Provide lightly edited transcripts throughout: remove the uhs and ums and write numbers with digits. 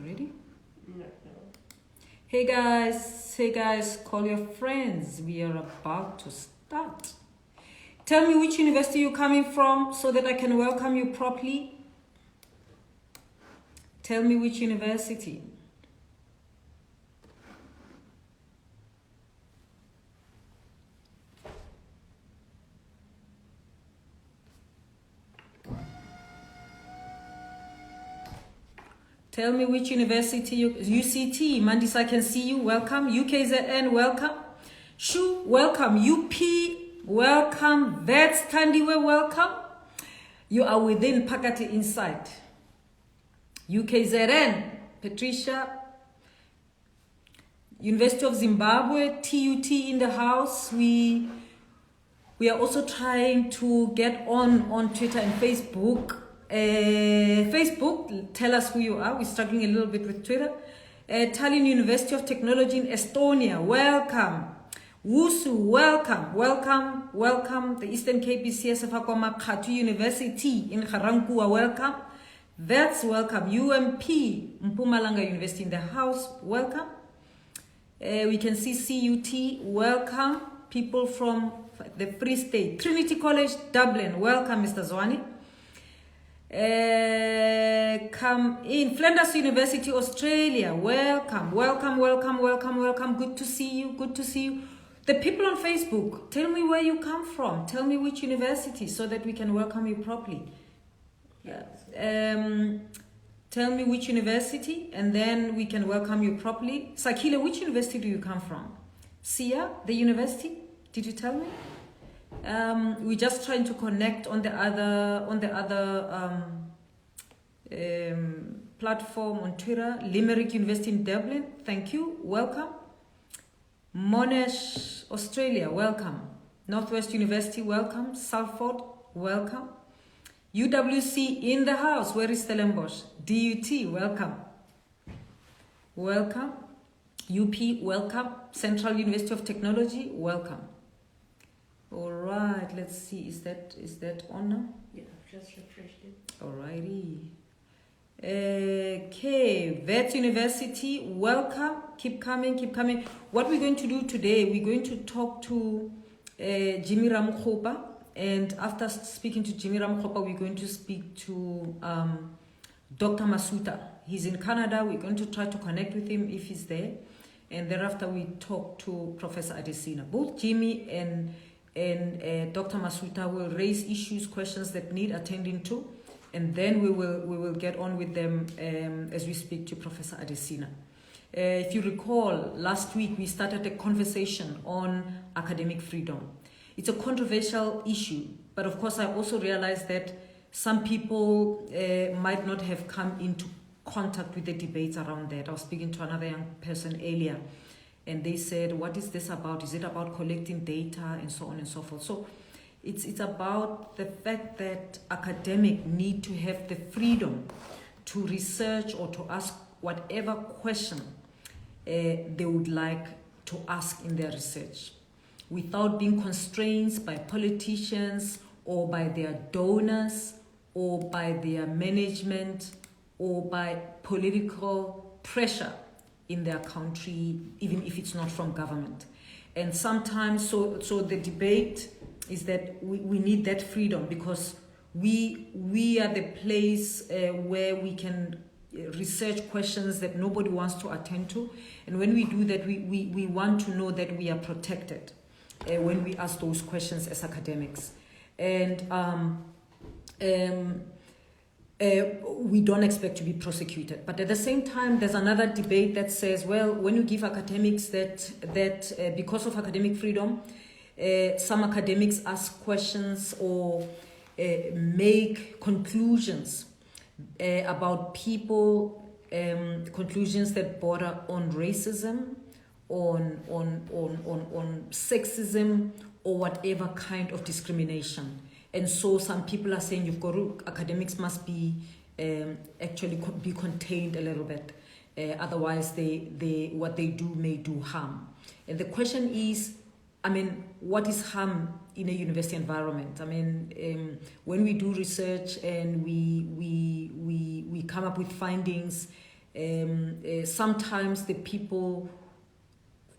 Ready? No. Hey guys, call your friends. We are about to start. Tell me which university you're coming from so that I can welcome you properly. Tell me which university. Tell me which university UCT, Mandisa, I can see you, welcome. UKZN, welcome. SHU, welcome. UP, welcome. Vets, Kandiwe, welcome. You are within Pakati Inside. UKZN, Patricia. University of Zimbabwe, TUT in the house. We are also trying to get on Twitter and Facebook. Facebook, tell us who you are. We're struggling a little bit with Twitter. Tallinn University of Technology in Estonia, welcome. WUSU, welcome. The Eastern Cape CSF Khatu University in Garankuwa, welcome. Vets, welcome. UMP, Mpumalanga University in the house, welcome. We can see CUT, welcome. People from the Free State. Trinity College, Dublin, welcome, Mr. Zwani. Come in. Flinders University, Australia, welcome. Good to see you. The people on Facebook, tell me where you come from. Tell me which university so that we can welcome you properly. Tell me which university and then we can welcome you properly. Sakila, which university do you come from? Sia, the university? Did you tell me? We're just trying to connect on the other platform on Twitter. Limerick University in Dublin, thank you, welcome. Monash, Australia, welcome. Northwest University, welcome. Salford, welcome. UWC in the house, where is Stellenbosch? DUT, welcome. UP, welcome. Central University of Technology, welcome. All right, let's see, is that on now? Yeah, I've just refreshed it. Alrighty. Okay, Vets University, welcome. Keep coming. What we're going to do today, we're going to talk to Jimmy Ramokgopa, and after speaking to Jimmy Ramokgopa, we're going to speak to Dr. Masuta. He's in Canada. We're going to try to connect with him if he's there, and thereafter we talk to Professor Adesina. Both Jimmy and Dr. Masuta will raise issues, questions that need attending to, and then we will get on with them as we speak to Professor Adesina. If you recall, last week we started a conversation on academic freedom. It's a controversial issue, but of course I also realized that some people might not have come into contact with the debates around that. I was speaking to another young person earlier, and they said, what is this about? Is it about collecting data and so on and so forth? So it's about the fact that academics need to have the freedom to research or to ask whatever question they would like to ask in their research without being constrained by politicians or by their donors or by their management or by political pressure in their country, even if it's not from government. And sometimes, so the debate is that we need that freedom because we are the place where we can research questions that nobody wants to attend to. And when we do that, we want to know that we are protected when we ask those questions as academics. And we don't expect to be prosecuted. But at the same time, there's another debate that says, well, when you give academics that because of academic freedom, some academics ask questions or make conclusions about people, conclusions that border on racism, on sexism, or whatever kind of discrimination. And so some people are saying academics must be actually be contained a little bit. Otherwise, what they do may do harm. And the question is, what is harm in a university environment? When we do research and we come up with findings Sometimes the people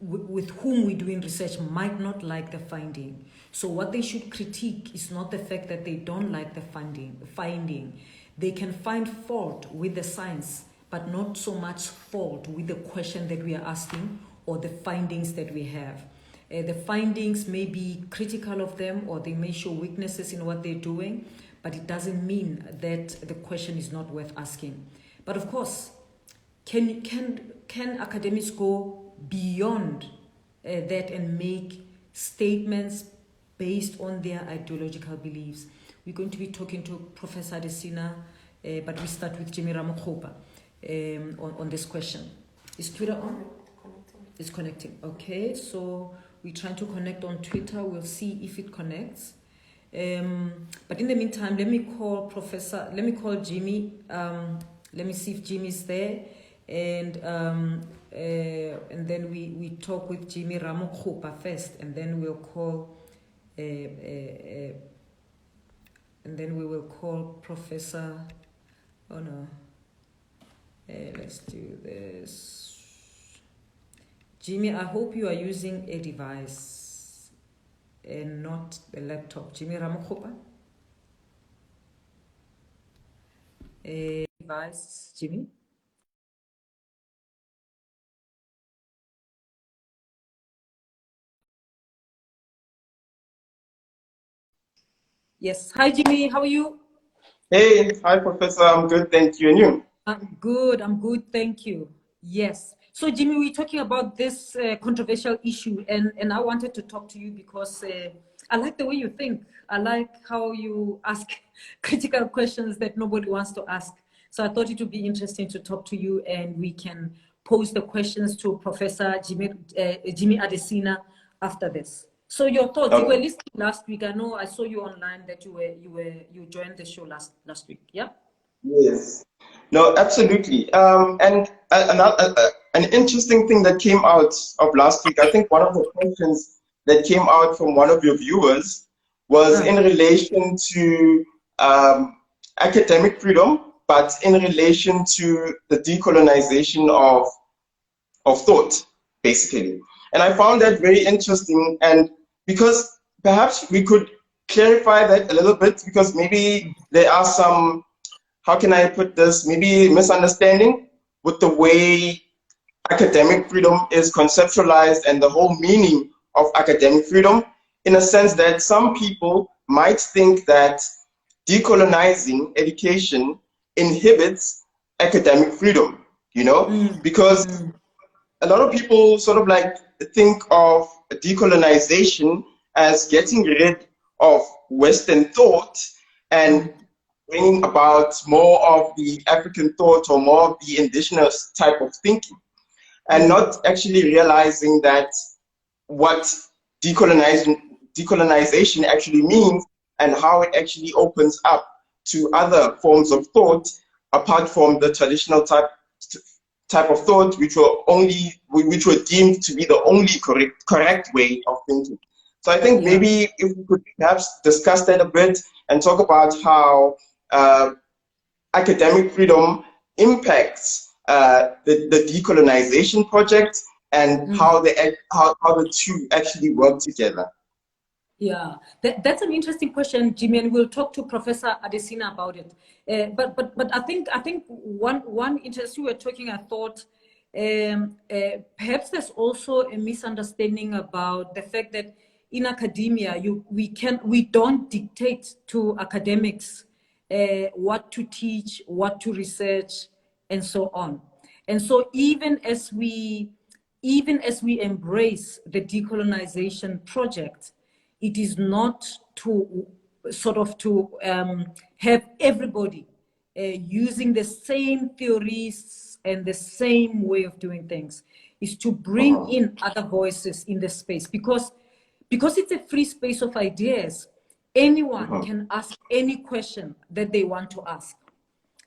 with whom we're doing research might not like the finding. So what they should critique is not the fact that they don't like the finding. They can find fault with the science, but not so much fault with the question that we are asking or the findings that we have. The findings may be critical of them, or they may show weaknesses in what they're doing, but it doesn't mean that the question is not worth asking. But of course, can academics go beyond that and make statements based on their ideological beliefs? We're going to be talking to Professor Adesina, but we start with Jimmy Ramokgopa on this question. Is Twitter on? It's connecting. Okay, so we're trying to connect on Twitter. We'll see if it connects. But in the meantime, let me call Jimmy. Let me see if Jimmy's there. And then we talk with Jimmy Ramokgopa first, and then we'll call Professor. Oh no. Let's do this. Jimmy, I hope you are using a device and not a laptop. Jimmy Ramokgopa. A device, Jimmy. Yes. Hi, Jimmy. How are you? Hey, hi, Professor. I'm good, thank you. And you? I'm good. Thank you. Yes. So, Jimmy, we're talking about this controversial issue, and I wanted to talk to you because I like the way you think. I like how you ask critical questions that nobody wants to ask. So I thought it would be interesting to talk to you, and we can pose the questions to Professor Jimmy Adesina after this. So your thoughts? You were listening last week. I know I saw you online that you joined the show last week. Yeah. Yes. No, absolutely. And an interesting thing that came out of last week, I think one of the questions that came out from one of your viewers was in relation to academic freedom, but in relation to the decolonization of thought, basically. And I found that very interesting, and because perhaps we could clarify that a little bit, because maybe there are some, how can I put this, maybe misunderstanding with the way academic freedom is conceptualized and the whole meaning of academic freedom, in a sense that some people might think that decolonizing education inhibits academic freedom, because a lot of people sort of like think of decolonization as getting rid of Western thought and bringing about more of the African thought or more of the indigenous type of thinking, and not actually realizing that what decolonization actually means and how it actually opens up to other forms of thought apart from the traditional type of thought, which were deemed to be the only correct way of thinking. So I think maybe if we could perhaps discuss that a bit and talk about how academic freedom impacts the decolonization project and how the two actually work together. Yeah, that's an interesting question, Jimmy, and we'll talk to Professor Adesina about it. But I think one interest you were talking, I thought perhaps there's also a misunderstanding about the fact that in academia we don't dictate to academics what to teach, what to research, and so on. And so even as we embrace the decolonization project, it is not to have everybody using the same theories and the same way of doing things. Is to bring in other voices in the space, because it's a free space of ideas. Anyone can ask any question that they want to ask.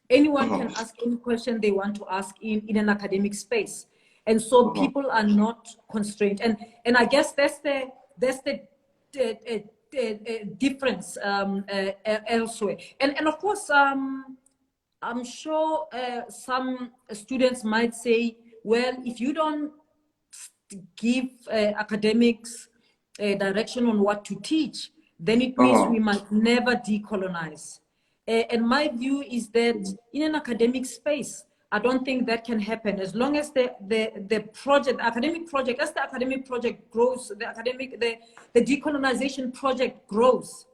Anyone can ask any question they want to ask in an academic space. And so people are not constrained. And I guess that's the difference elsewhere. And of course, I'm sure some students might say, well, if you don't give academics direction on what to teach, then it means we might never decolonize. And my view is that in an academic space, I don't think that can happen as long as the project, academic project, as the academic project grows, the decolonization project grows,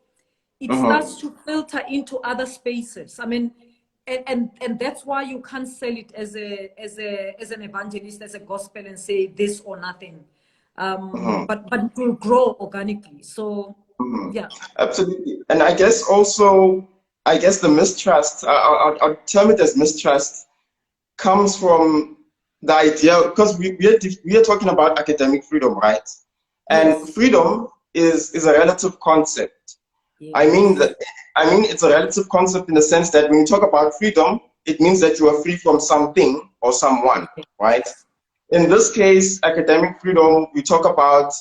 it starts to filter into other spaces. I mean, and that's why you can't sell it as an evangelist, as a gospel, and say this or nothing. But it will grow organically. So yeah, Absolutely. And I guess also, I guess the mistrust, I'll term it as mistrust, comes from the idea, because we are talking about academic freedom, right? And yes, freedom is a relative concept. yes, I mean it's a relative concept in the sense that when you talk about freedom, it means that you are free from something or someone, right? In this case, academic freedom, we talk about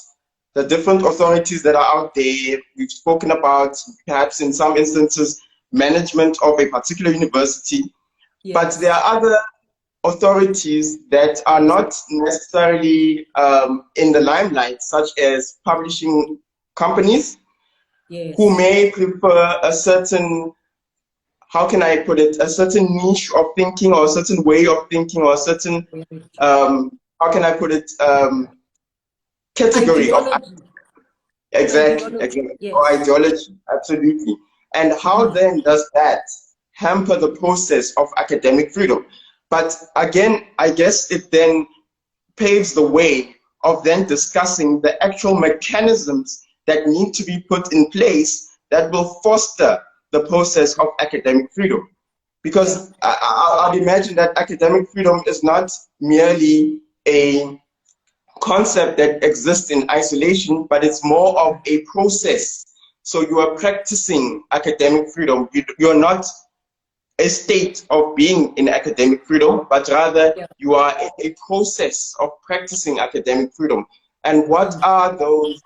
the different authorities that are out there. We've spoken about, perhaps in some instances, management of a particular university. yes. But there are other authorities that are not necessarily in the limelight, such as publishing companies, Yes. who may prefer a certain, how can I put it, a certain niche of thinking, or a certain way of thinking, or a certain, how can I put it, category of, exactly, Yes. or ideology, absolutely. And how then does that hamper the process of academic freedom? But again, I guess it then paves the way of then discussing the actual mechanisms that need to be put in place that will foster the process of academic freedom. Because I'd imagine that academic freedom is not merely a concept that exists in isolation, but it's more of a process. So you are practicing academic freedom. You're not a state of being in academic freedom, but rather you are in a process of practicing academic freedom. And what are those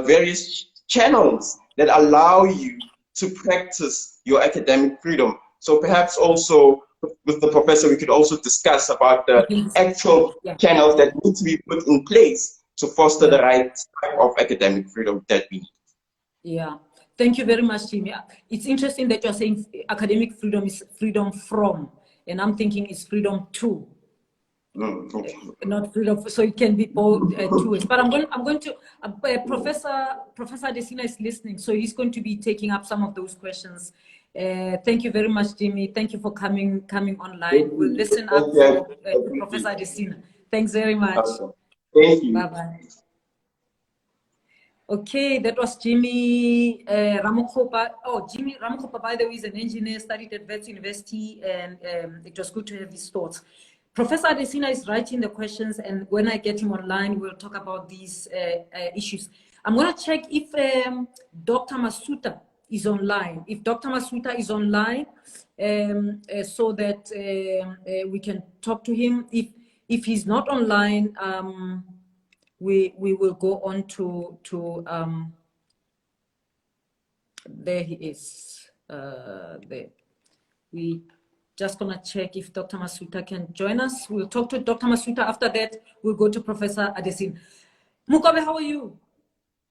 various channels that allow you to practice your academic freedom? So perhaps also with the professor, we could also discuss about the actual channels that need to be put in place to foster the right type of academic freedom that we need. Yeah. Thank you very much, Jimmy. It's interesting that you're saying academic freedom is freedom from, and I'm thinking it's freedom to. Okay. Not freedom, so it can be both two ways. But I'm going to Professor Adesina is listening, so he's going to be taking up some of those questions. Thank you very much, Jimmy. Thank you for coming online. We'll listen up for Professor Adesina. Thanks very much. Awesome. Thank you. Bye bye. Okay, that was Jimmy Ramokgopa. Oh, Jimmy Ramokgopa, by the way, is an engineer, studied at Wits University, and it was good to have his thoughts. Professor Adesina is writing the questions, and when I get him online, we'll talk about these issues. I'm going to check if Dr. Masuta is online. If Dr. Masuta is online, so that we can talk to him. If he's not online, we will go on to there he is. There. We just gonna check if Dr. Masuta can join us. We'll talk to Dr. Masuta. After that, we'll go to Professor Adesina. Mukobe, how are you?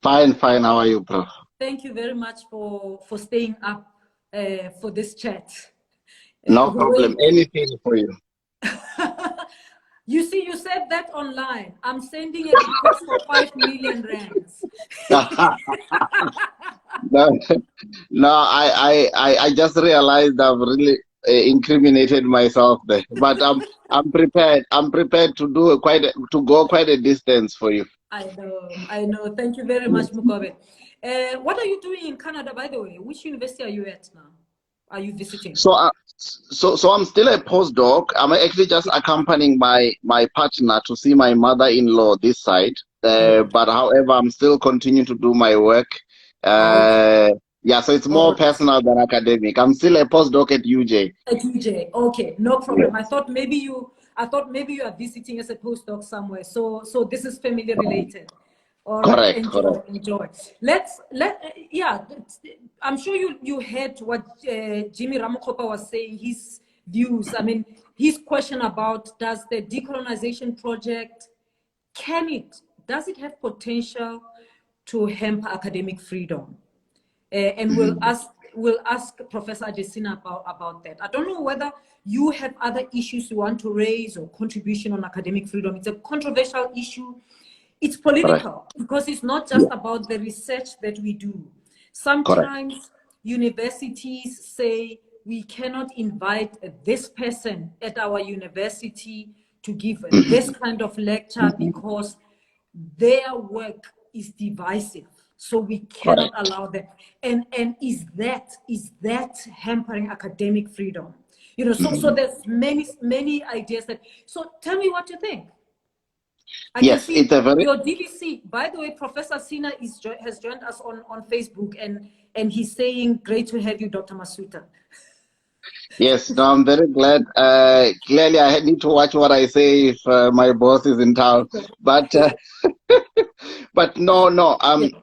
Fine. How are you, Prof? Thank you very much for staying up for this chat. No problem. Anything for you. You see, you said that online. I'm sending a request for 5 million rands. No, I just realized I've really incriminated myself there. But I'm prepared. I'm prepared to do to go quite a distance for you. I know. Thank you very much, Mukobe. What are you doing in Canada, by the way? Which university are you at now? Are you visiting? So I'm still a postdoc. I'm actually just accompanying my partner to see my mother-in-law this side. But however, I'm still continuing to do my work. Yeah, so it's more personal than academic. I'm still a postdoc at UJ. At UJ, okay, no problem. Yes. I thought maybe you are visiting as a postdoc somewhere. So this is family related. All right, enjoy. I'm sure you heard what Jimmy Ramokgopa was saying. views. I mean, his question about does the decolonization project, does it have potential to hamper academic freedom? And we'll ask Professor Adesina about that. I don't know whether you have other issues you want to raise or contribution on academic freedom. It's a controversial issue. It's political because it's not just about the research that we do. Sometimes universities say we cannot invite this person at our university to give this kind of lecture because their work is divisive. So we cannot allow that. And is that hampering academic freedom? You know, so there's many ideas that. So tell me what you think. Yes, it's a very. Your DVC, by the way, Professor Sina has joined us on Facebook, and he's saying, "Great to have you, Dr. Masuta." Yes, no, I'm very glad. Clearly, I need to watch what I say if my boss is in town. But but no.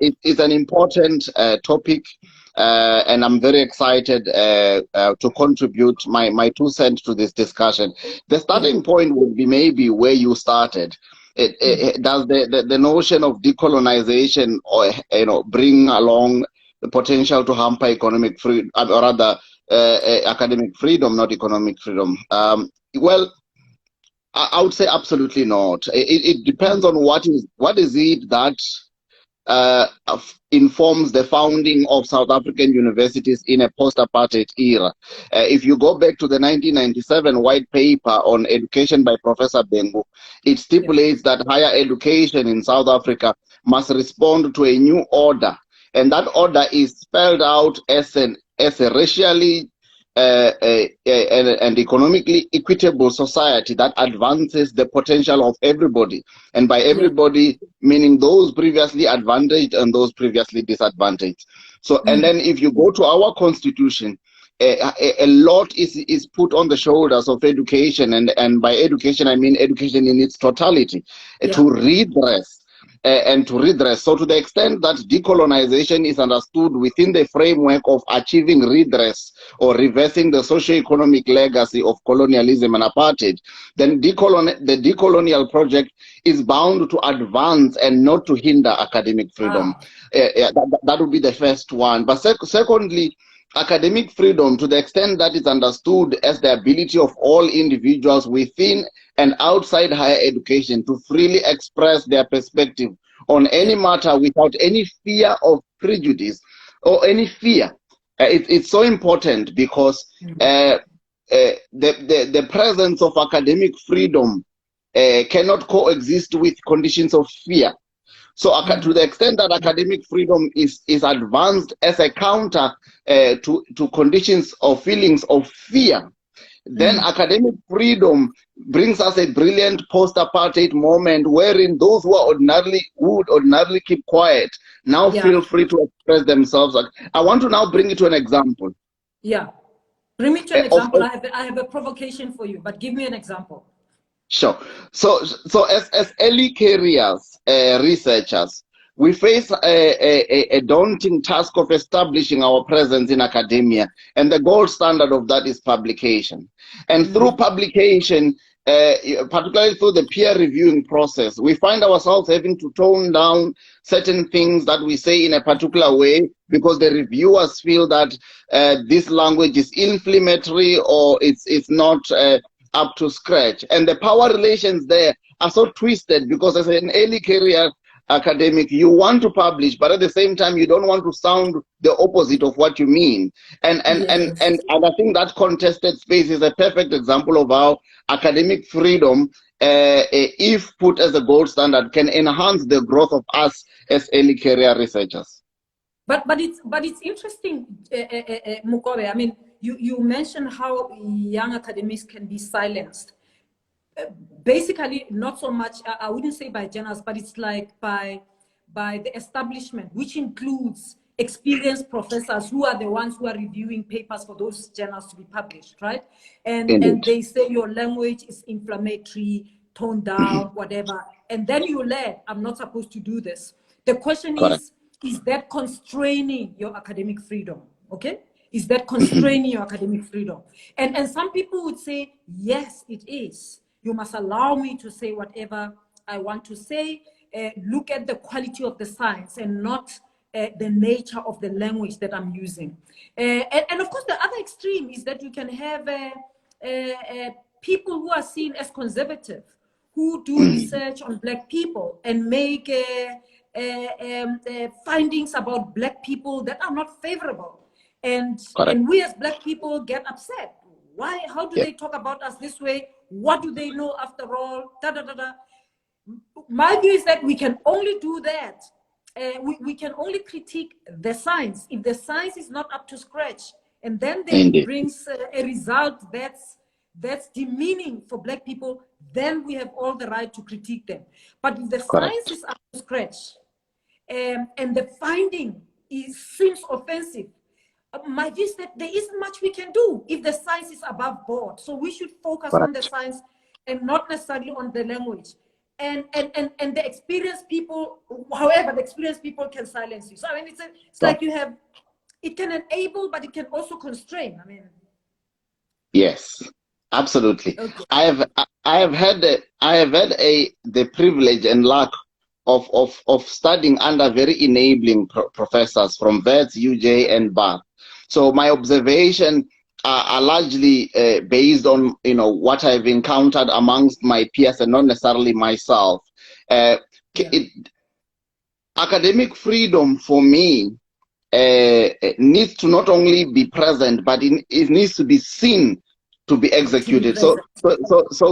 It's an important topic, and I'm very excited to contribute my 2 cents to this discussion. The starting point would be maybe where you started. Does the notion of decolonization, or bring along the potential to hamper economic freedom, or rather academic freedom, not economic freedom? Well, I would say absolutely not. It depends on what is it that informs the founding of South African universities in a post-apartheid era. If you go back to the 1997 white paper on education by Professor Bengu, it stipulates that higher education in South Africa must respond to a new order, and that order is spelled out as a racially and economically equitable society that advances the potential of everybody, and by everybody meaning those previously advantaged and those previously disadvantaged. So and then if you go to our constitution, a lot is put on the shoulders of education, and by education I mean education in its totality, to redress and to redress. So to the extent that decolonization is understood within the framework of achieving redress or reversing the socio-economic legacy of colonialism and apartheid, then the decolonial project is bound to advance and not to hinder academic freedom. That would be the first one. But secondly, academic freedom, to the extent that it's understood as the ability of all individuals within and outside higher education to freely express their perspective on any matter without any fear of prejudice or any fear. It's so important because the presence of academic freedom cannot coexist with conditions of fear. So to the extent that academic freedom is advanced as a counter to conditions or feelings of fear, then academic freedom brings us a brilliant post-apartheid moment wherein those who would ordinarily keep quiet now feel free to express themselves. I want to now bring it to an example. Yeah. Bring me to an example. I have a provocation for you, but give me an example. Sure. So as early careers researchers, we face a daunting task of establishing our presence in academia, and the gold standard of that is publication. And through publication, particularly through the peer reviewing process, we find ourselves having to tone down certain things that we say in a particular way because the reviewers feel that this language is inflammatory or it's not up to scratch. And the power relations there are so twisted because as an early career academic, you want to publish, but at the same time, you don't want to sound the opposite of what you mean. And I think that contested space is a perfect example of how academic freedom, if put as a gold standard, can enhance the growth of us as early career researchers. But it's interesting, Mukobe. I mean, you mentioned how young academics can be silenced. Basically, not so much, I wouldn't say by journals, but it's like by the establishment, which includes experienced professors who are the ones who are reviewing papers for those journals to be published, right? And they say your language is inflammatory, toned down, whatever. And then you learn, I'm not supposed to do this. The question is that constraining your academic freedom, okay? Is that constraining your academic freedom? And some people would say, yes, it is. You must allow me to say whatever I want to say. Look at the quality of the science and not the nature of the language that I'm using. And of course, the other extreme is that you can have people who are seen as conservative, who do research on Black people and make findings about Black people that are not favorable. And we as Black people get upset. Why? How do they talk about us this way? What do they know after all? Da, da, da, da. My view is that we can only do that. We can only critique the science if the science is not up to scratch, and then it brings a result that's demeaning for Black people. Then we have all the right to critique them. But if the science is up to scratch, and the finding seems offensive, my view is that there isn't much we can do if the science is above board. So we should focus on the science and not necessarily on the language. And the experienced people, however, the experienced people can silence you. So I mean, it's like you have, it can enable, but it can also constrain. I mean, yes, absolutely. Okay. I have had the privilege and luck of studying under very enabling professors from Wits, UJ, and Bath. So my observation are largely based on what I've encountered amongst my peers and not necessarily myself. Academic freedom for me needs to not only be present, but it needs to be seen to be executed. So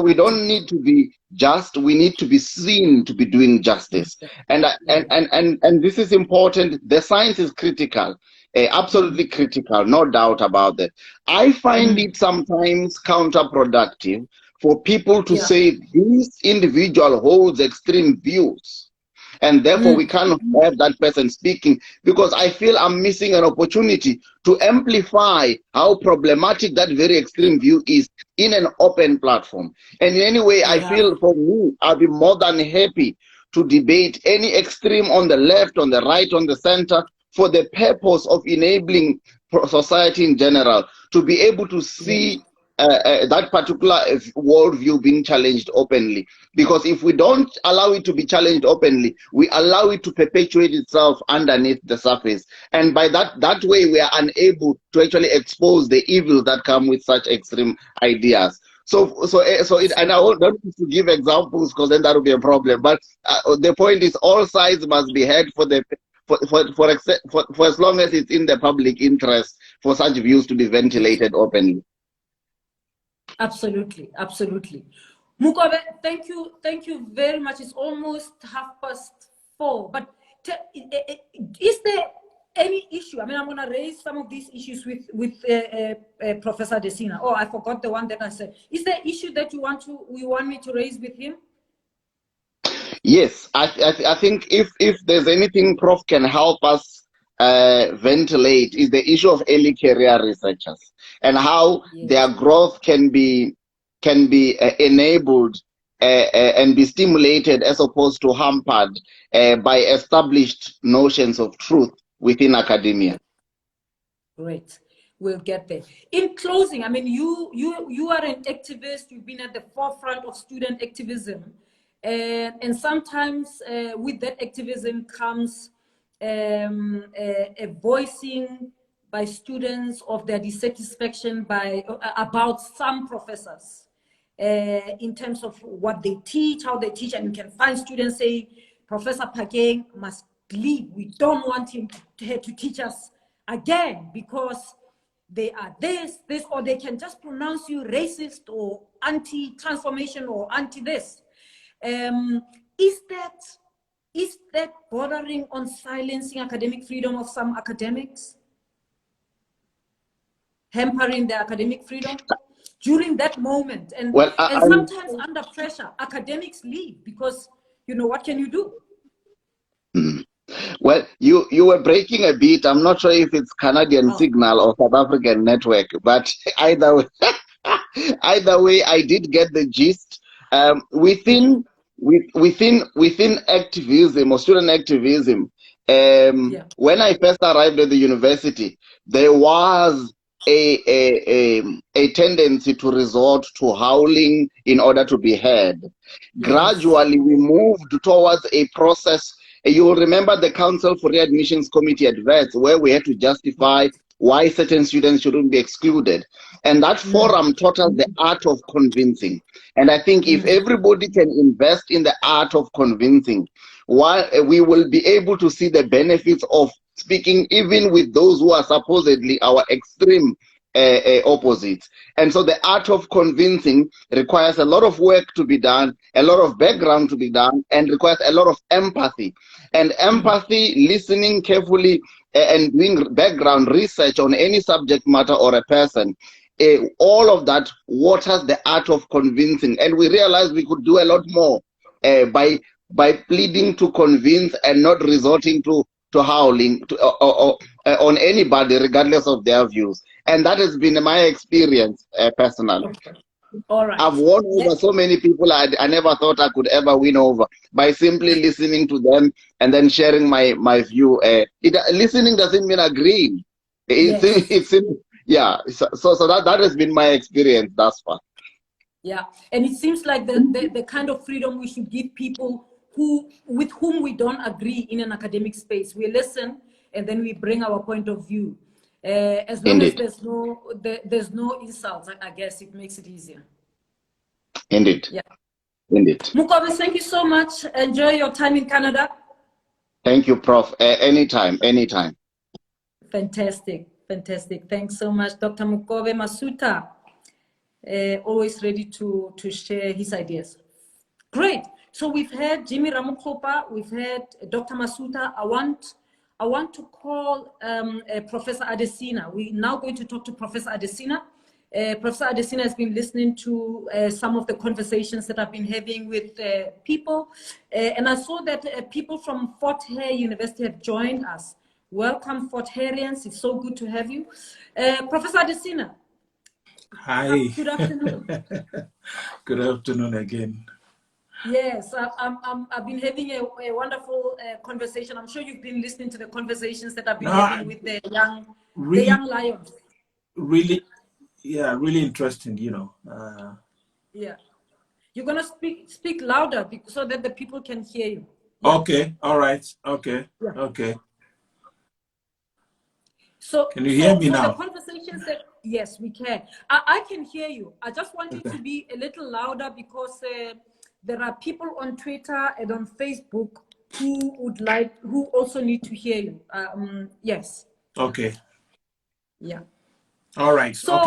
we don't need to be just, we need to be seen to be doing justice. And this is important. The science is critical. Absolutely critical, no doubt about that. I find it sometimes counterproductive for people to say this individual holds extreme views, and therefore we cannot have that person speaking, because I feel I'm missing an opportunity to amplify how problematic that very extreme view is in an open platform. And in any way, I feel for me, I'll be more than happy to debate any extreme on the left, on the right, on the center, for the purpose of enabling society in general to be able to see that particular worldview being challenged openly. Because if we don't allow it to be challenged openly, we allow it to perpetuate itself underneath the surface. And by that way, we are unable to actually expose the evils that come with such extreme ideas. And I don't need to give examples because then that will be a problem. But the point is, all sides must be heard for as long as it's in the public interest for such views to be ventilated openly. Absolutely, absolutely. Mukobe, thank you very much. It's almost 4:30. But is there any issue? I mean, I'm going to raise some of these issues with Professor Desina. Oh, I forgot the one that I said. Is there an issue that you want me to raise with him? Yes, I think if there's anything Prof can help us ventilate is the issue of early career researchers and how their growth can be enabled and be stimulated as opposed to hampered by established notions of truth within academia. Great. We'll get there. In closing, I mean, you are an activist. You've been at the forefront of student activism. And sometimes with that activism comes a voicing by students of their dissatisfaction about some professors in terms of what they teach, how they teach, and you can find students saying, Professor Phakeng must leave. We don't want him to teach us again because they are this, or they can just pronounce you racist or anti-transformation or anti-this. Is that bordering on silencing academic freedom of some academics? Hampering their academic freedom during that moment? And sometimes under pressure, academics leave because, what can you do? Well, you were breaking a bit. I'm not sure if it's Canadian signal or South African network, but either way, I did get the gist. Within activism or student activism, when I first arrived at the university, there was a tendency to resort to howling in order to be heard. Yes. Gradually, we moved towards a process. You will remember the Council for Readmissions Committee at VETS, where we had to justify why certain students shouldn't be excluded. And that forum taught us the art of convincing. And I think if everybody can invest in the art of convincing, we will be able to see the benefits of speaking even with those who are supposedly our extreme opposites. And so the art of convincing requires a lot of work to be done, a lot of background to be done, and requires a lot of empathy. And empathy, listening carefully, and doing background research on any subject matter or a person, all of that waters the art of convincing. And we realized we could do a lot more by pleading to convince and not resorting to howling on anybody, regardless of their views. And that has been my experience personally. Okay. All right. I've won over so many people I never thought I could ever win over by simply listening to them and then sharing my view. Listening doesn't mean agreeing. Yeah. So that has been my experience thus far. Yeah, and it seems like the kind of freedom we should give people with whom we don't agree in an academic space. We listen and then we bring our point of view. As long Indeed. as there's no insults, I guess it makes it easier. Indeed. Yeah. Indeed. Mukobe, thank you so much. Enjoy your time in Canada. Thank you, Prof. Anytime. Fantastic. Thanks so much, Dr. Mukobe Masuta. Always ready to share his ideas. Great. So we've had Jimmy Ramokgopa, we've had Dr. Masuta. I want to call Professor Adesina. We're now going to talk to Professor Adesina. Professor Adesina has been listening to some of the conversations that I've been having with people. And I saw that people from Fort Hare University have joined us. Welcome, Fort Hareans. It's so good to have you. Professor Adesina. Hi. Good afternoon. Good afternoon again. Yes, I've been having a wonderful conversation. I'm sure you've been listening to the conversations that I've been having with the young lions. Really interesting, Yeah. You're going to speak louder so that the people can hear you. Okay, all right, okay, yeah. Okay. So, can you hear me now? The conversations that, yes, we can. I can hear you. I just want you to be a little louder because there are people on Twitter and on Facebook who also need to hear you. Yes. Okay. Yeah. All right. So,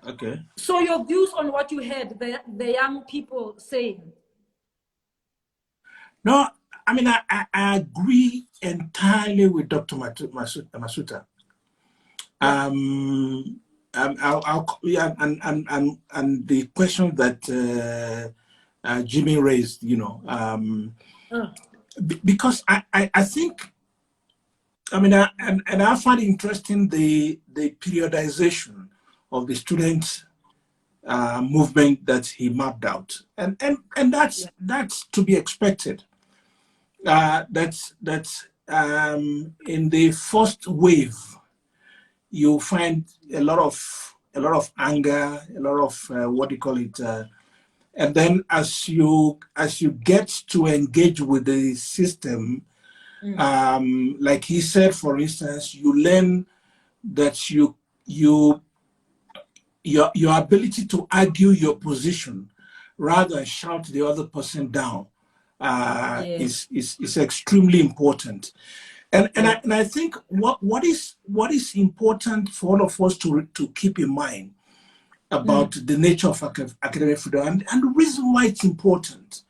okay. So your views on what you heard the young people saying? No, I mean I agree entirely with Dr. Masuta. And the question that Jimmy raised, because I think, I mean, I find interesting the periodization of the student movement that he mapped out, and that's to be expected. That's in the first wave, you find a lot of anger, a lot of what do you call it. And then as you get to engage with the system, like he said, for instance, you learn that your ability to argue your position rather than shout the other person down is extremely important. And I think what is important for all of us to keep in mind about the nature of academic freedom and the reason why it's important.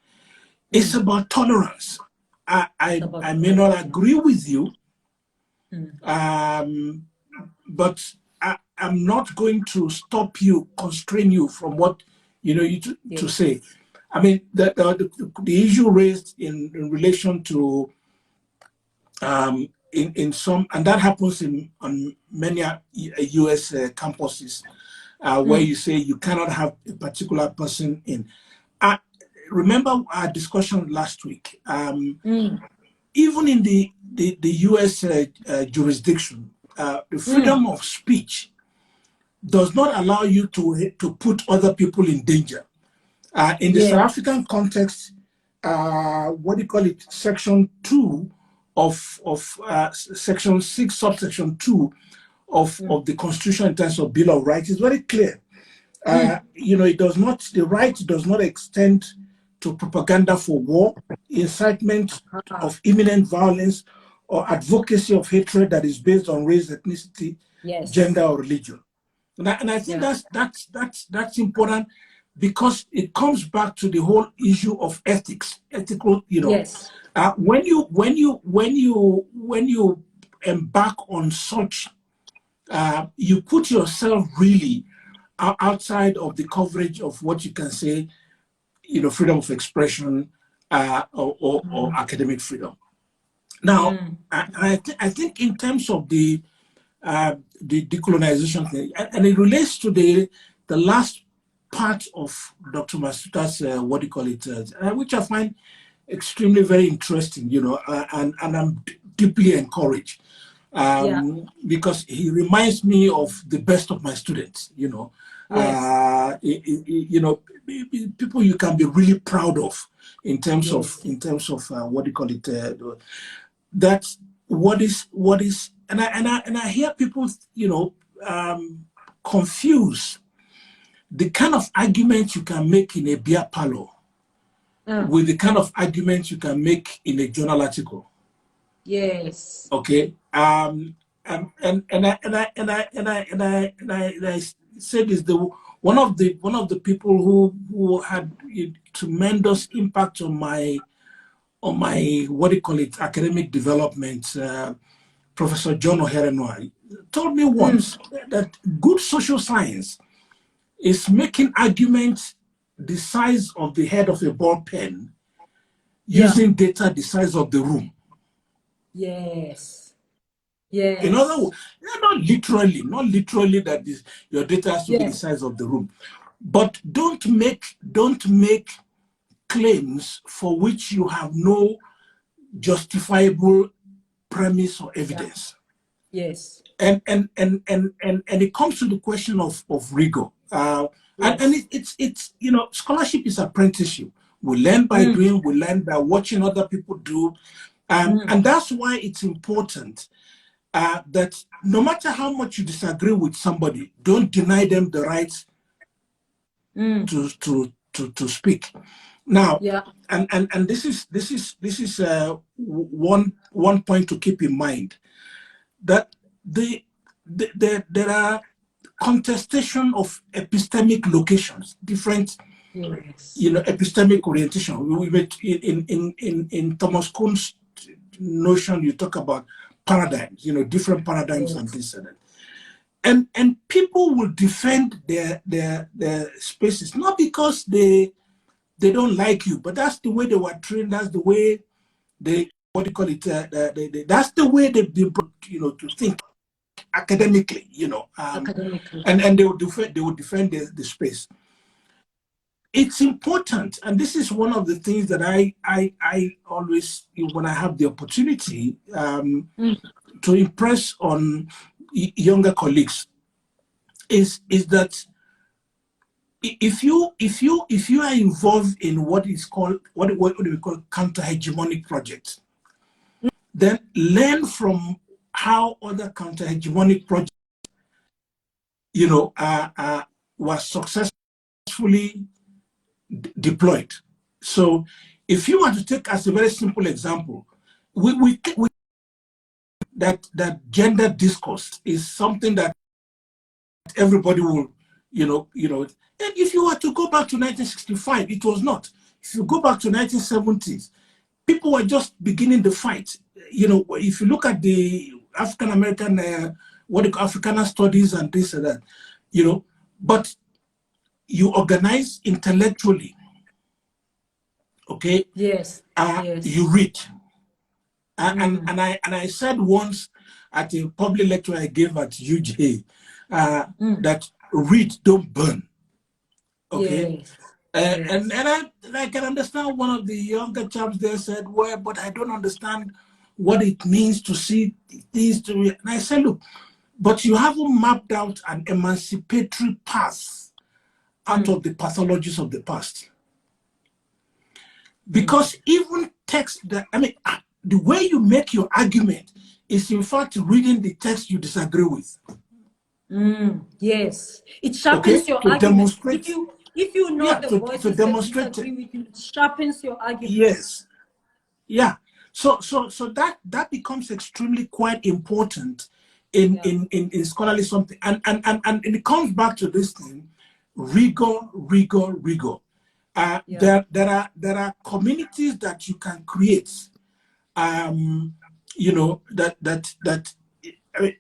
It's about tolerance. I may not agree with you, but I'm not going to stop you, constrain you from what to say. I mean, the issue raised in relation to in some, and that happens on many US campuses. Where you say you cannot have a particular person in. Remember our discussion last week. Even in the US jurisdiction, the freedom of speech does not allow you to put other people in danger. In the South African context, what do you call it? Section 2 of Section 6, subsection 2 of the Constitution in terms of Bill of Rights is very clear. You know, the right does not extend to propaganda for war, incitement of imminent violence, or advocacy of hatred that is based on race, ethnicity, gender, or religion. And I think that's important, because it comes back to the whole issue of ethics, ethical. You know, when you embark on such, you put yourself really outside of the coverage of what you can say, you know, freedom of expression or academic freedom. Now, I think in terms of the decolonization thing, and it relates to the last part of Dr. Masuta's what do you call it, which I find extremely very interesting, you know, and I'm deeply encouraged, because he reminds me of the best of my students, you know. You know, people you can be really proud of in terms of what do you call it, that's what is and I hear people, you know, confuse the kind of argument you can make in a beer parlor with the kind of argument you can make in a journal article. Yes. Okay. I said is one of the people who had a tremendous impact on my what do you call it, academic development, Professor John Oherenwai, told me once that good social science is making arguments the size of the head of a ball pen using data the size of the room. Yes. Yes. In other words, not literally that your data has to be the size of the room, but don't make claims for which you have no justifiable premise or evidence. Yes. And it comes to the question of rigor. And it's you know, scholarship is apprenticeship. We learn by doing, we learn by watching other people do. And that's why it's important that no matter how much you disagree with somebody, don't deny them the right to speak. Now, and this is one point to keep in mind, that there are contestation of epistemic locations, different, you know, epistemic orientation. We in Thomas Kuhn's notion, you talk about paradigms, you know, different paradigms and this and that. And people will defend their spaces, not because they don't like you, but that's the way they were trained. That's the way they, what do you call it? That's the way they've been brought, you know, to think academically, you know, and they would defend the space. It's important, and this is one of the things that I always, when I have the opportunity to impress on younger colleagues, is that if you are involved in what is called what do we call counter-hegemonic projects, then learn from how other counter-hegemonic projects, you know, were successfully deployed. So if you want to take as a very simple example, we that gender discourse is something that everybody will, you know, and if you were to go back to 1965, it was not. If you go back to 1970s, people were just beginning the fight. You know, if you look at the African-American, what they call Africana studies and this and that, you know, but you organize intellectually, okay? Yes. You read. And I said once at a public lecture I gave at UJ that read, don't burn. Okay. Yes. And I can understand one of the younger chaps there said, well, but I don't understand what it means to see things to read. And I said, look, but you haven't mapped out an emancipatory path out of the pathologies of the past. Because even text that, I mean, the way you make your argument is in fact reading the text you disagree with. Yes, it sharpens your to argument. demonstrate, If you know the to voices demonstrate, that disagree with you, it sharpens your argument. yes, yeah. So that becomes extremely quite important in scholarly something, and it comes back to this thing, rigor. There are communities that you can create, you know, I mean,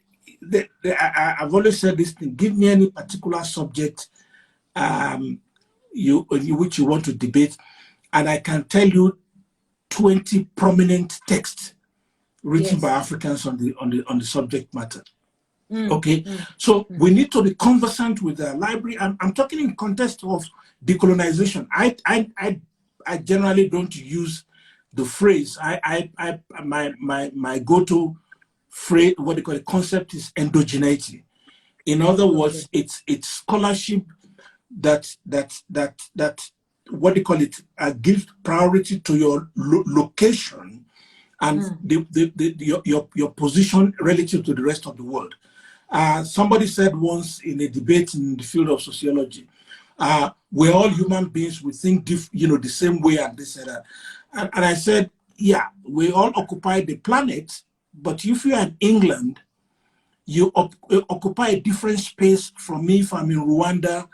I've always said this thing: give me any particular subject which you want to debate, and I can tell you 20 prominent texts written by Africans on the subject matter. Okay, so we need to be conversant with the library. I'm talking in context of decolonization. I generally don't use the phrase. My go-to phrase, what they call it, concept is endogeneity. In other words, it's scholarship that what they call it, gives priority to your location and your position relative to the rest of the world. Somebody said once in a debate in the field of sociology, we're all human beings, we think the same way and this and that. And I said, yeah, we all occupy the planet, but if you're in England, you occupy a different space from me if I'm in Rwanda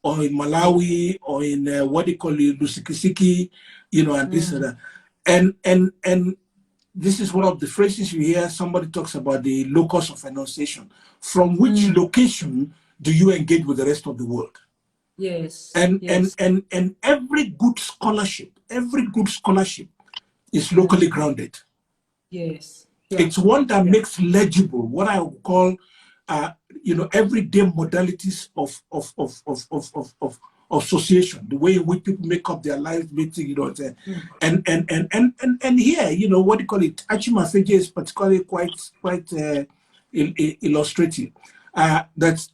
or in Malawi or in what they call it, Lusikisiki, and this and that. And this is one of the phrases you hear. Somebody talks about the locus of enunciation. From which location do you engage with the rest of the world? Yes. And every good scholarship is locally grounded. Yes. It's one that makes legible what I would call everyday modalities of association, the way in which people make up their lives, meeting, and here, what do you call it? Achimafeje is particularly quite illustrative. That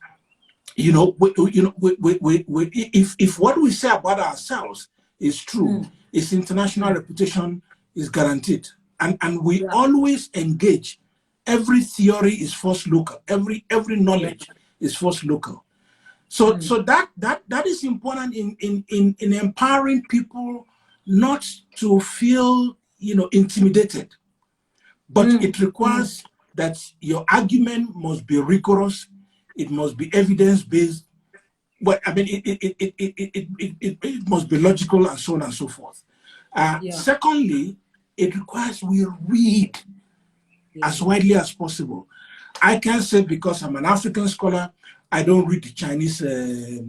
if what we say about ourselves is true, its international reputation is guaranteed, and we always engage. Every theory is first local. Every knowledge is first local. So that is important in empowering people not to feel intimidated, but it requires that your argument must be rigorous. It must be evidence based. But I mean, it must be logical and so on and so forth. Secondly, it requires we read as widely as possible. I can't say because I'm an African scholar, I don't read the Chinese, or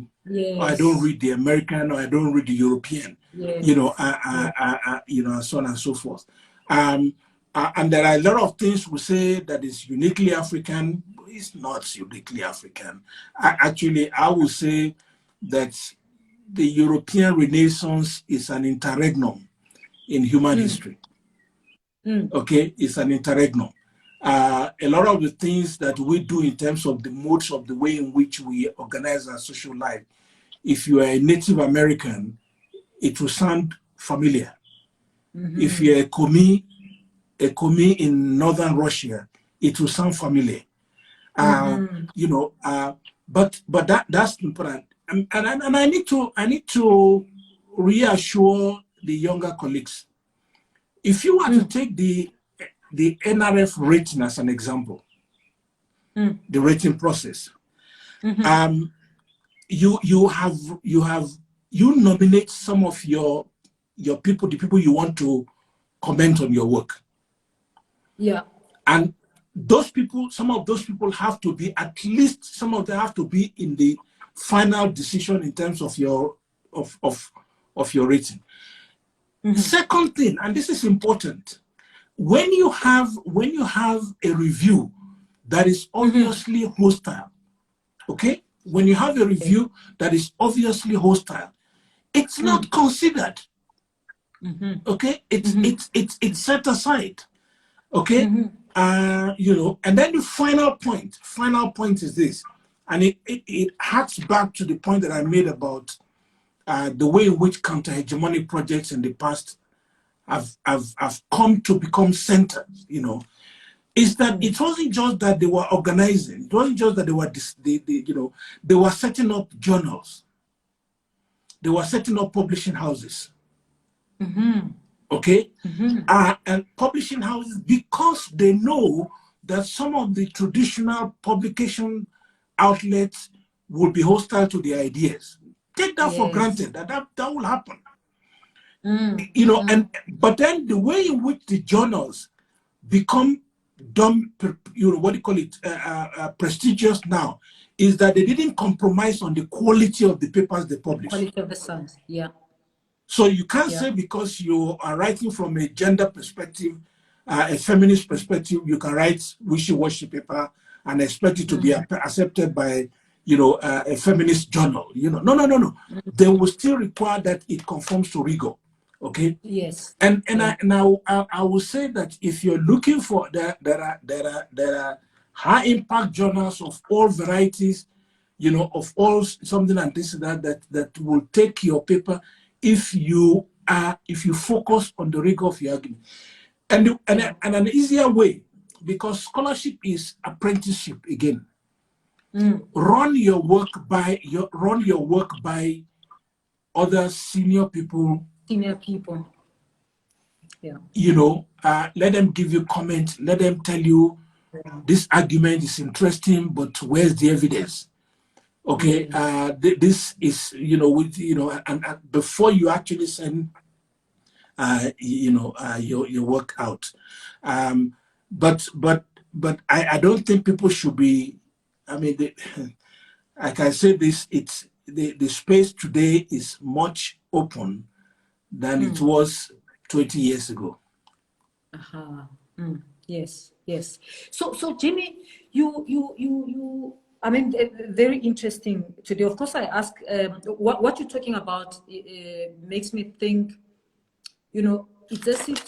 I don't read the American, or I don't read the European, and so on and so forth. And there are a lot of things we say that is uniquely African. It's not uniquely African. Actually, I would say that the European Renaissance is an interregnum in human history. Okay, it's an interregnum. A lot of the things that we do in terms of the modes of the way in which we organize our social life, if you are a Native American, it will sound familiar. If you're a Komi in northern Russia, it will sound familiar. But that's important. And I need to reassure the younger colleagues. If you were to take the NRF rating as an example, the rating process, you nominate some of your people, the people you want to comment on your work. Yeah. And those people, some of those people have to be, at least some of them have to be in the final decision in terms of your rating. Second thing, and this is important, when you have a review that is obviously hostile, okay? When you have a review that is obviously hostile, it's not considered. Okay? It's set aside. Okay? you know, and then the final point is this, and it harks back to the point that I made about the way in which counter-hegemonic projects in the past have come to become centered, you know, is that it wasn't just that they were organizing, it wasn't just that they were, you know, they were setting up journals, they were setting up publishing houses. Okay? And publishing houses, because they know that some of the traditional publication outlets will be hostile to the ideas. Take that for granted, that will happen. You know, but then the way in which the journals become you know, what do you call it, prestigious now, is that they didn't compromise on the quality of the papers they publish. Quality of the sons, yeah. So you can't say because you are writing from a gender perspective, a feminist perspective, you can write wishy-washy paper and expect it to be accepted by, you know, a feminist journal. You know, no. They will still require that it conforms to rigor. Okay. Yes. And I will say that if you're looking for there are high impact journals of all varieties, you know, of all something and this that will take your paper if you focus on the rigor of your argument. And an easier way, because scholarship is apprenticeship again. Run your work by other senior people. Yeah. You know, let them give you comment, let them tell you this argument is interesting, but where's the evidence? Okay, this is, you know, with, you know, and before you actually send, you know, your work out. But I don't think people should be, I mean, like I said, it's the space today is much open than it was 20 years ago. Yes. So Jimmy, you I mean, very interesting today. Of course, I ask what you're talking about makes me think, you know, it's as if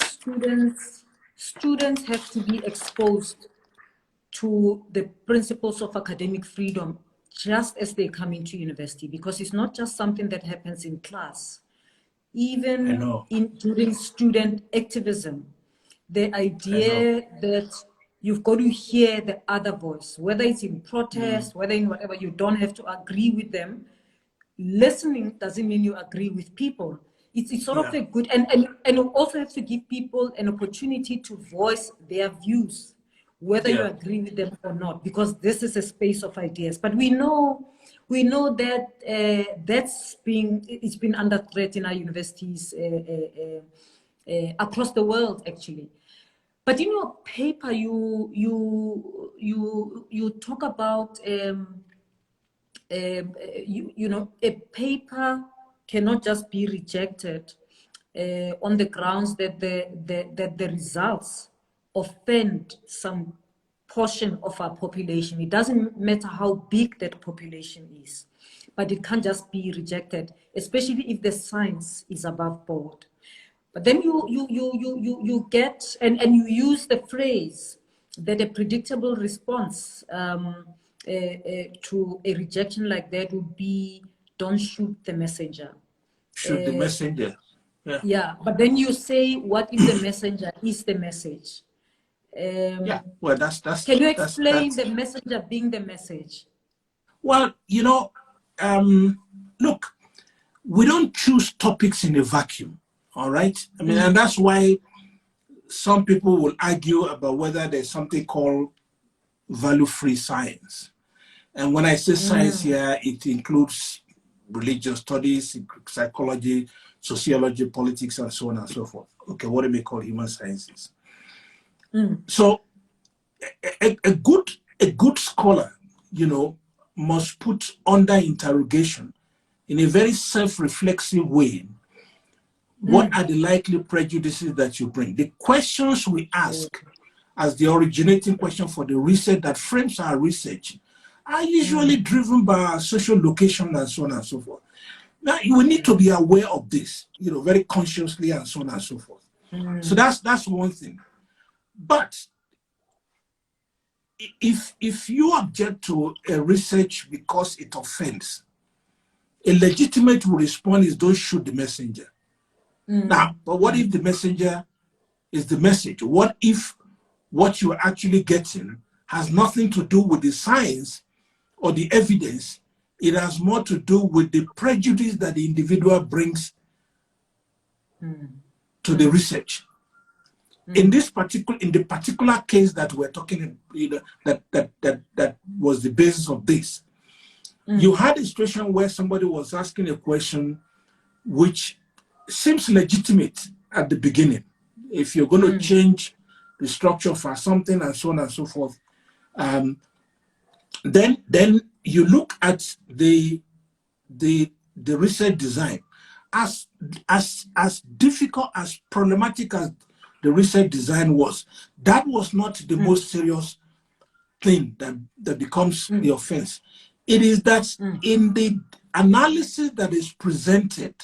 students have to be exposed to the principles of academic freedom just as they come into university, because it's not just something that happens in class. Even during student activism, the idea that you've got to hear the other voice, whether it's in protest, whether in whatever, you don't have to agree with them. Listening doesn't mean you agree with people. It's sort of a good, and you also have to give people an opportunity to voice their views, whether you agree with them or not, because this is a space of ideas. But we know that it's been under threat in our universities across the world, actually. But in your paper, you talk about you know, a paper cannot just be rejected on the grounds that the results offend some portion of our population. It doesn't matter how big that population is, but it can't just be rejected, especially if the science is above board. But then you get, and you use the phrase that a predictable response to a rejection like that would be, don't shoot the messenger. Shoot the messenger. Yeah, but then you say, what if the messenger is the message? Well, that's can you explain the messenger being the message? Well, you know, look, we don't choose topics in a vacuum. All right. I mean, and that's why some people will argue about whether there's something called value-free science. And when I say science here, it includes religious studies, psychology, sociology, politics, and so on and so forth. Okay, what do we call human sciences? So a good scholar, you know, must put under interrogation in a very self-reflexive way, what are the likely prejudices that you bring? The questions we ask as the originating question for the research that frames our research are usually driven by our social location and so on and so forth. Now, we need to be aware of this, you know, very consciously and so on and so forth. So that's one thing. But if you object to a research because it offends, a legitimate response is don't shoot the messenger. Now, but what if the messenger is the message? What if what you're actually getting has nothing to do with the science or the evidence? It has more to do with the prejudice that the individual brings to the research. In the particular case that we're talking, that was the basis of this, you had a situation where somebody was asking a question which seems legitimate at the beginning. If you're going to change the structure for something and so on and so forth, then you look at the research design. As difficult, as problematic as the research design was, that was not the most serious thing that becomes the offense. It is that in the analysis that is presented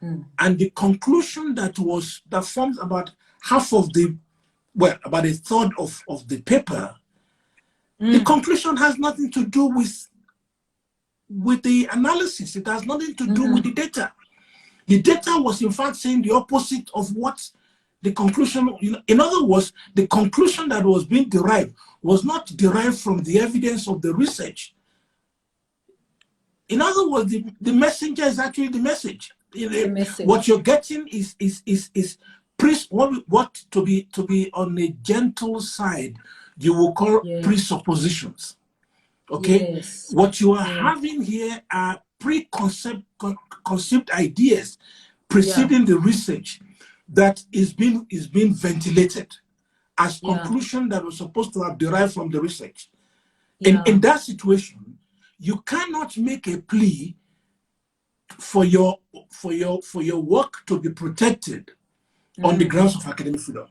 and the conclusion that forms about half of the, well, about a third of the paper, the conclusion has nothing to do with the analysis. It has nothing to do with the data. The data was in fact saying the opposite of what the conclusion, in other words, the conclusion that was being derived was not derived from the evidence of the research. In other words, the messenger is actually the message. What you're getting is what to be on a gentle side you will call presuppositions. Okay, what you are having here are conceived ideas preceding the research that is being ventilated as conclusion that was supposed to have derived from the research. In that situation, you cannot make a plea for your work to be protected on the grounds of academic freedom,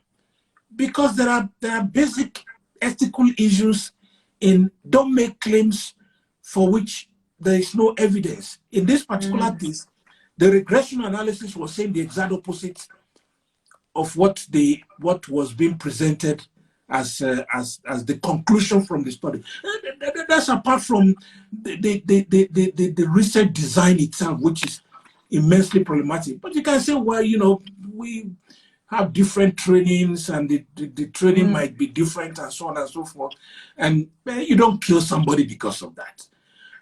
because there are basic ethical issues in don't make claims for which there is no evidence. In this particular case, the regression analysis was saying the exact opposite of what was being presented as the conclusion from the study. That's apart from the research design itself, which is immensely problematic. But you can say, well, we have different trainings and the training might be different and so on and so forth. And you don't kill somebody because of that.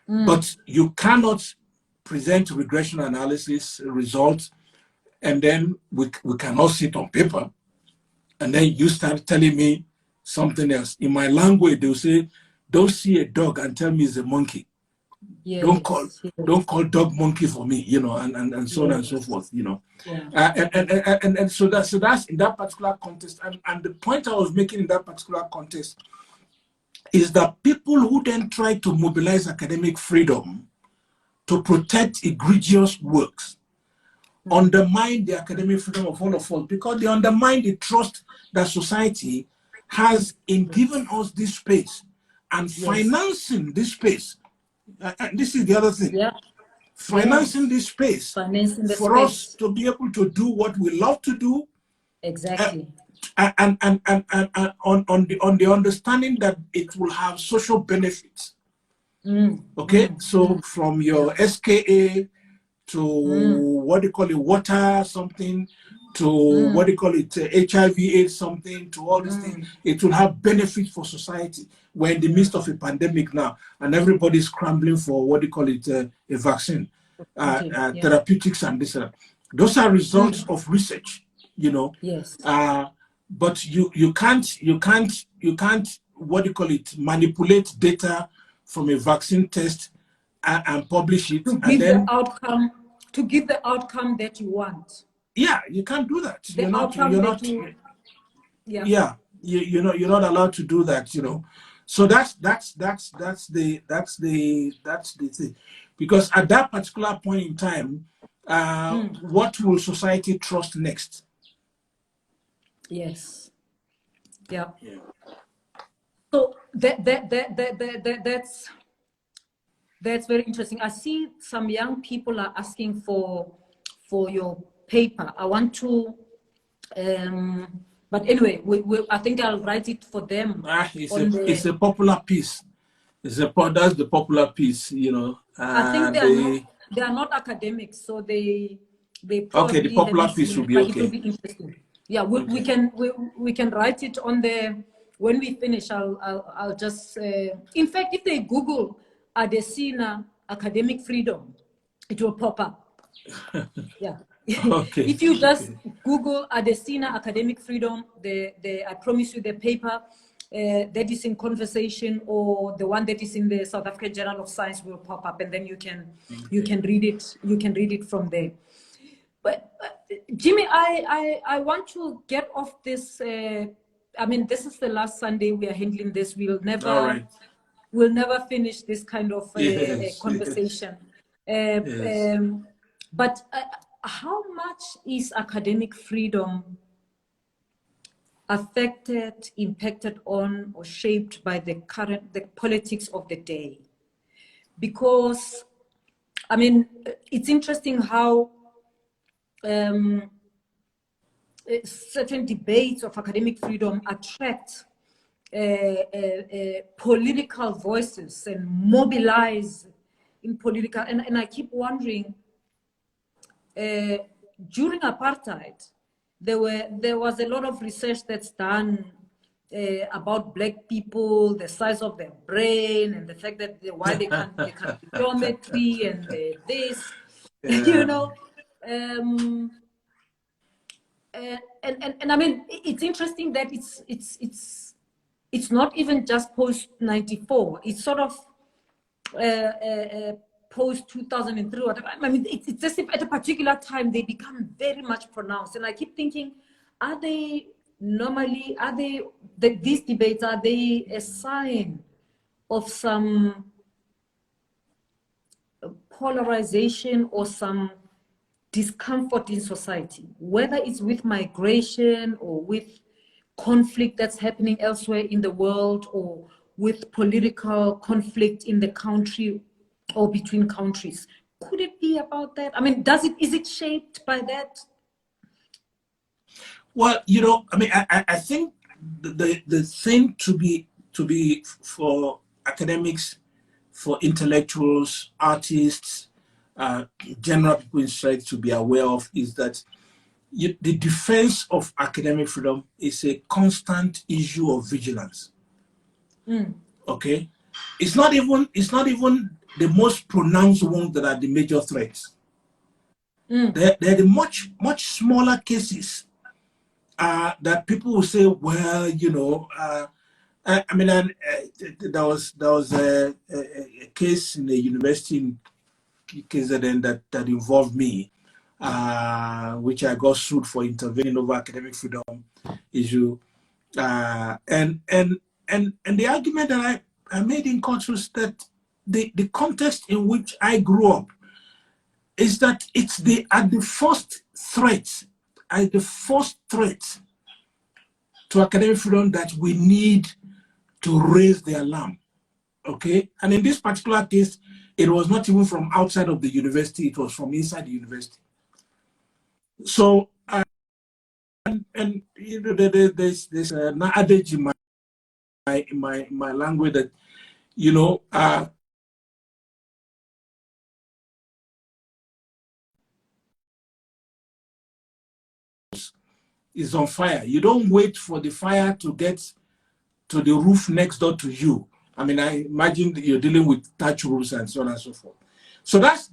But you cannot present regression analysis results and then we cannot sit on paper and then you start telling me something else. In my language, they'll say, don't see a dog and tell me it's a monkey. Yes, don't call dog monkey for me, and so on and so forth, and so that's in that particular context. And the point I was making in that particular context is that people who then try to mobilize academic freedom to protect egregious works undermine the academic freedom of all of us, because they undermine the trust that society has in giving us this space and financing this space. And this is the other thing. Financing this space for us to be able to do what we love to do. Exactly. And on the understanding that it will have social benefits. Okay, so from your SKA to what do you call it, water something, to what do you call it, HIV/AIDS something, to all these things, it will have benefit for society. We're in the midst of a pandemic now, and everybody's scrambling for what do you call it, a vaccine, therapeutics, and this. Those are results of research, Yes. But you can't what do you call it, manipulate data from a vaccine test and publish it to give the outcome that you want. Yeah, you can't do that. You're not allowed to do that, So that's the thing. Because at that particular point in time, what will society trust next? Yes. Yeah. So that's very interesting. I see some young people are asking for your paper. I want to But anyway, I think I'll write it for them. It's a popular piece. That's the popular piece, you know. I think they are not academics, so they probably okay. The popular piece will be okay. It will be interesting. Yeah, we can write it on the when we finish. I'll just in fact, if they Google Adesina academic freedom, it will pop up. Yeah. Okay. If you just Google Adesina academic freedom, I promise you the paper that is in conversation or the one that is in the South African Journal of Science will pop up, and then you can read it. You can read it from there. But Jimmy, I want to get off this. I mean, this is the last Sunday we are handling this. We'll never finish this kind of conversation. But how much is academic freedom affected, impacted on, or shaped by the politics of the day? Because, I mean, it's interesting how certain debates of academic freedom attract political voices and mobilize in political, and I keep wondering, during apartheid, there was a lot of research that's done about Black people, the size of their brain, and the fact that why they can't do geometry and this, you know. And I mean, it's interesting that it's not even just post 94. It's sort of post 2003. Whatever. I mean, it's as if at a particular time they become very much pronounced. And I keep thinking, these debates, are they a sign of some polarization or some discomfort in society, whether it's with migration or with conflict that's happening elsewhere in the world, or with political conflict in the country or between countries? Could it be about that? I mean, is it shaped by that? Well, you know, I mean, I think the thing to be for academics, for intellectuals, artists, general people in society to be aware of is that the defense of academic freedom is a constant issue of vigilance. Okay, it's not even the most pronounced ones that are the major threats. They're the much smaller cases that people will say, well, you know, I mean, there was a case in the university in KZN that involved me, which I got sued for intervening over academic freedom issue, and the argument that I made in court was that the context in which I grew up is that it's the first threat to academic freedom that we need to raise the alarm. Okay, and in this particular case, it was not even from outside of the university; it was from inside the university. So, and you know, there's an adage in my language that, you know, is on fire. You don't wait for the fire to get to the roof next door to you. I mean, I imagine that you're dealing with thatch roofs and so on and so forth. So that's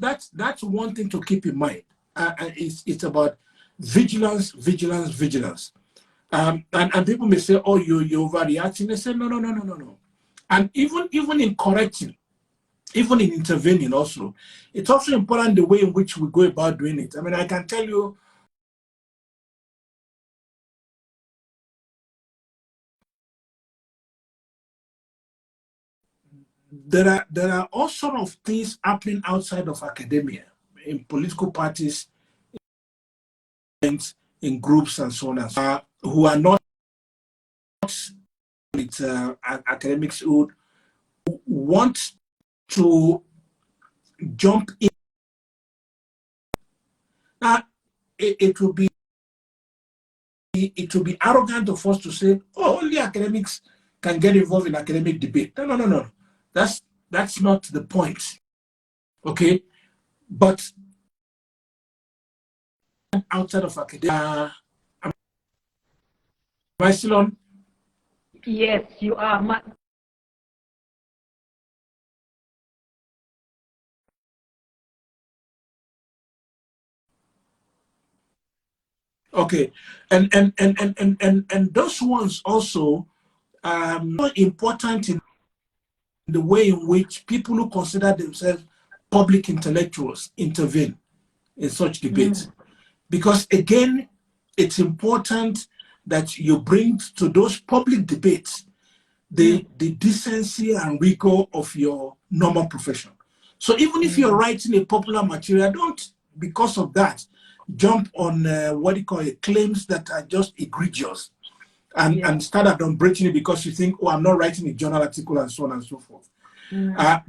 one thing to keep in mind. It's about vigilance. And people may say, oh, you're overreacting. They say, no. And even in correcting, even in intervening also, it's also important the way in which we go about doing it. I mean, I can tell you, there are all sorts of things happening outside of academia, in political parties, in groups and so on and so on, who are not with academics who want to jump in. It will be it will be arrogant of us to say, oh, only academics can get involved in academic debate. No, no, no, no. That's not the point. Okay, but outside of academia, am I still on? Yes, you are. Okay, and those ones also more important in the way in which people who consider themselves public intellectuals intervene in such debates. Because again, it's important that you bring to those public debates the decency and rigor of your normal profession. So even if you're writing a popular material, don't, because of that, jump on what you call it, claims that are just egregious and start adumbrating it because you think, oh, I'm not writing a journal article and so on and so forth.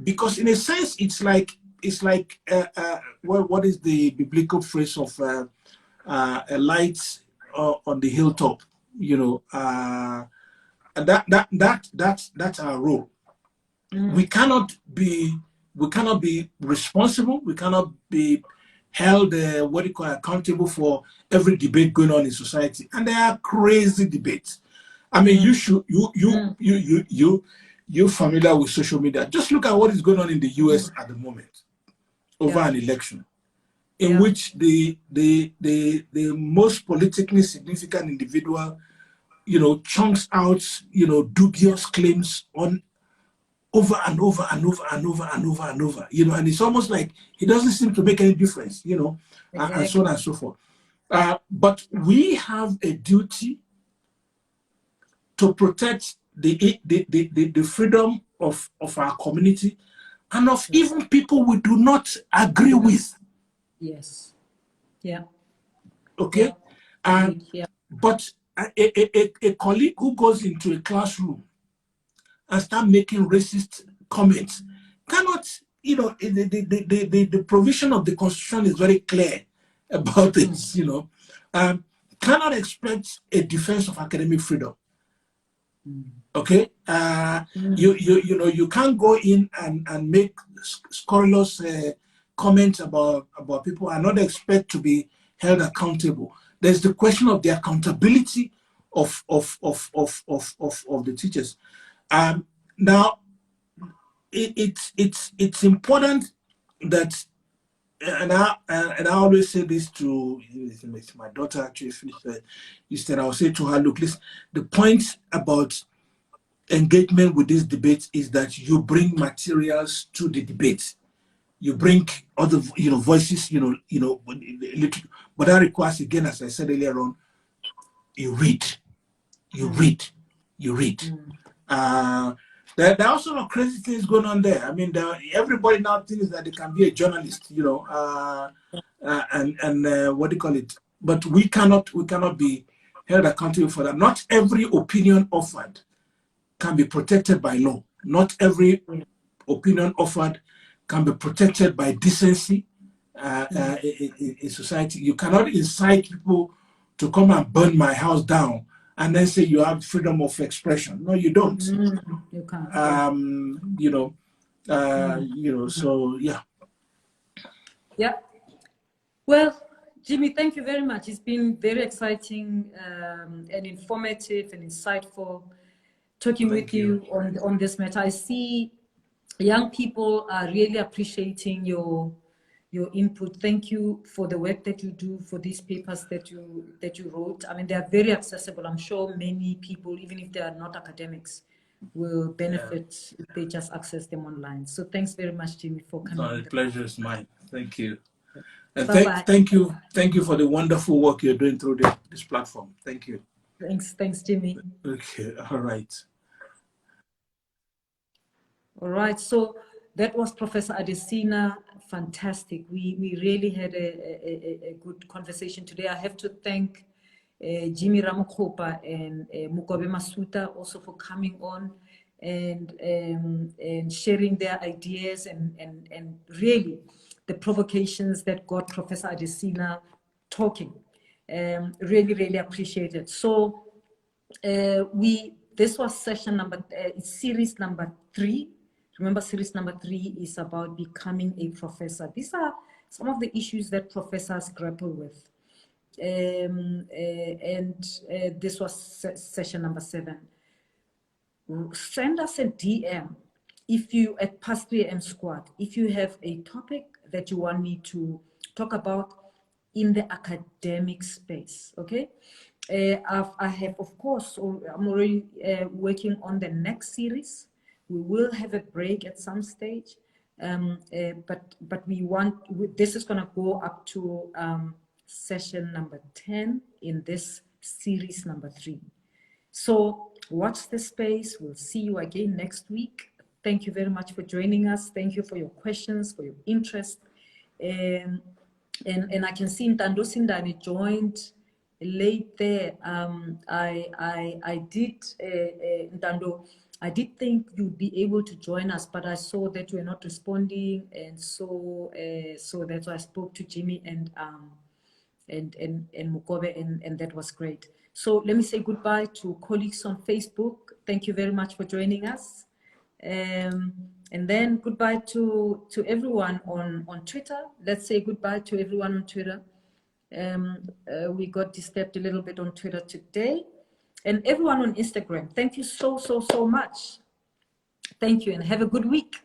Because in a sense, it's like what is the biblical phrase of a light on the hilltop, you know, and that's our role. We cannot be responsible. We cannot be held accountable for every debate going on in society. And there are crazy debates. I mean, you're familiar with social media. Just look at what is going on in the US at the moment over an election, in which the most politically significant individual, you know, chunks out, you know, dubious claims on over and over and over and over and over and over, you know, and it's almost like it doesn't seem to make any difference, you know, and so on and so forth. But we have a duty to protect the freedom of our community and of even people we do not agree with. Yes. Yeah. Okay. But a colleague who goes into a classroom and start making racist comments cannot, you know, the provision of the Constitution is very clear about this, you know, cannot expect a defense of academic freedom. Okay, you know, you can't go in and make scurrilous comments about people and not expect to be held accountable. There's the question of the accountability of the teachers. Now, it's important that, and I always say this to my daughter. Actually finished instead, I'll say to her, look, listen, the point about engagement with this debate is that you bring materials to the debate. You bring other, you know, voices, you know, but that requires, again, as I said earlier on, you read. There are also crazy things going on there. I mean, everybody now thinks that they can be a journalist, you know, and what do you call it? But we cannot be held accountable for that. Not every opinion offered can be protected by law. Not every opinion offered can be protected by decency in society. You cannot incite people to come and burn my house down and then say you have freedom of expression. No, you don't. You can't. You know, so yeah. Yeah. Well, Jimmy, thank you very much. It's been very exciting and informative and insightful talking with you on this matter. I see young people are really appreciating your input. Thank you for the work that you do, for these papers that you wrote. I mean, they are very accessible. I'm sure many people, even if they are not academics, will benefit if they just access them online. So thanks very much, Jimmy, for coming. No, the pleasure is mine. Thank you. And Bye-bye. thank you for the wonderful work you're doing through this platform. Thank you. Thanks, Jimmy. Okay, all right. All right, so that was Professor Adesina. Fantastic. We really had a good conversation today. I have to thank Jimmy Ramokgopa and Mukobe Masuta also for coming on and sharing their ideas and really the provocations that got Professor Adesina talking. Really, really appreciate it. So this was session number, series number 3. Remember, series number 3 is about becoming a professor. These are some of the issues that professors grapple with. This was session number 7. Send us a DM if you, at Past 3 AM Squad, if you have a topic that you want me to talk about in the academic space, okay? I have, of course, I'm already working on the next series. We will have a break at some stage, but this is gonna go up to session number 10 in this series number 3. So watch the space. We'll see you again next week. Thank you very much for joining us. Thank you for your questions, for your interest. And I can see Ntando Sindani joined late there. I did, Ntando, I did think you'd be able to join us, but I saw that you were not responding, and so that's why I spoke to Jimmy and Mukobe, and that was great. So let me say goodbye to colleagues on Facebook. Thank you very much for joining us. And then goodbye to everyone on Twitter. Let's say goodbye to everyone on Twitter. We got disturbed a little bit on Twitter today. And everyone on Instagram, thank you so much. Thank you, and have a good week.